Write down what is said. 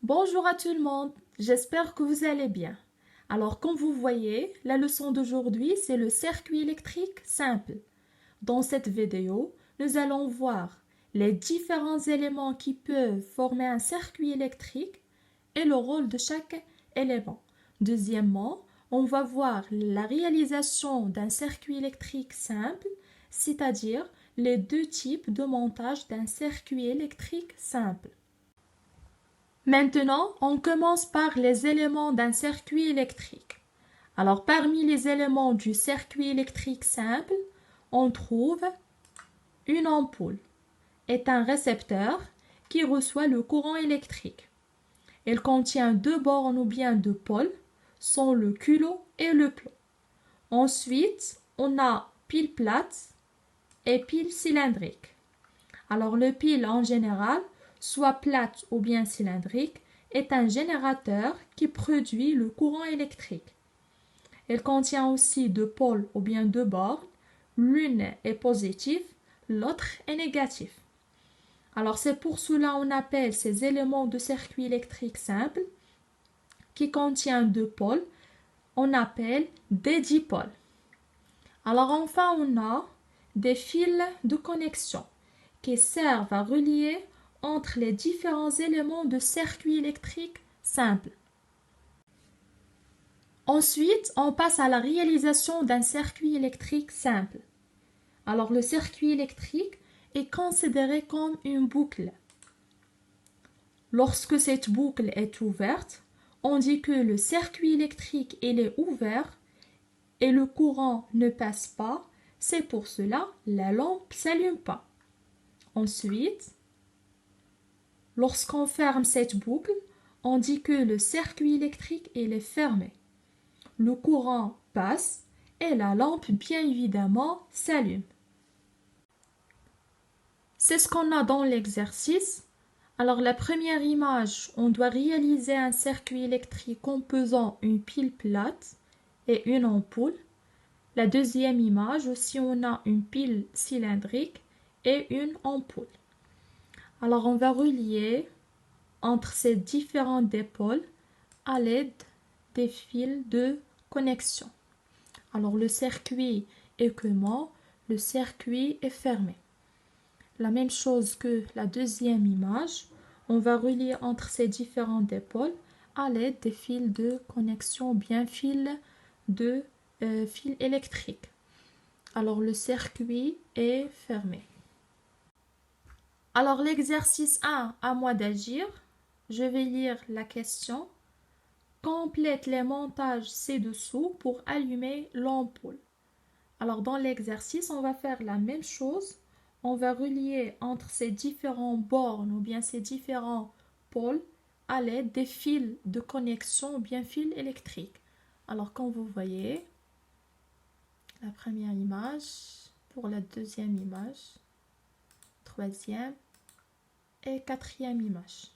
Bonjour à tout le monde, j'espère que vous allez bien. Alors comme vous voyez, la leçon d'aujourd'hui c'est le circuit électrique simple. Dans cette vidéo, nous allons voir les différents éléments qui peuvent former un circuit électrique et le rôle de chaque élément. Deuxièmement, on va voir la réalisation d'un circuit électrique simple, c'est-à-dire les deux types de montage d'un circuit électrique simple. Maintenant, on commence par les éléments d'un circuit électrique. Alors, parmi les éléments du circuit électrique simple, on trouve une ampoule est un récepteur qui reçoit le courant électrique. Elle contient deux bornes ou bien deux pôles, sont le culot et le plomb. Ensuite, on a pile plate et pile cylindrique. Alors, le pile en général, soit plate ou bien cylindrique, est un générateur qui produit le courant électrique. Elle contient aussi deux pôles ou bien deux bornes. L'une est positive, l'autre est négative. Alors c'est pour cela qu'on appelle ces éléments de circuit électrique simple qui contient deux pôles, on appelle des dipôles. Alors enfin on a des fils de connexion qui servent à relier entre les différents éléments de circuit électrique simple. Ensuite, on passe à la réalisation d'un circuit électrique simple. Alors le circuit électrique est considéré comme une boucle. Lorsque cette boucle est ouverte, on dit que le circuit électrique est ouvert et le courant ne passe pas. C'est pour cela que la lampe ne s'allume pas. Ensuite, lorsqu'on ferme cette boucle, on dit que le circuit électrique est fermé. Le courant passe et la lampe, bien évidemment, s'allume. C'est ce qu'on a dans l'exercice. Alors la première image, on doit réaliser un circuit électrique composant une pile plate et une ampoule. La deuxième image aussi, on a une pile cylindrique et une ampoule. Alors on va relier entre ces différents dipôles à l'aide des fils de connexion. Alors le circuit est comment? Le circuit est fermé. La même chose que la deuxième image, on va relier entre ces différents dipôles à l'aide des fils de connexion, bien fils électriques. Alors le circuit est fermé. Alors l'exercice 1, à moi d'agir. Je vais lire la question. Complète les montages ci-dessous pour allumer l'ampoule. Alors dans l'exercice, on va faire la même chose. On va relier entre ces différents bornes ou bien ces différents pôles à l'aide des fils de connexion ou bien fils électriques. Alors comme vous voyez, la première image, pour la deuxième image, troisième et quatrième image.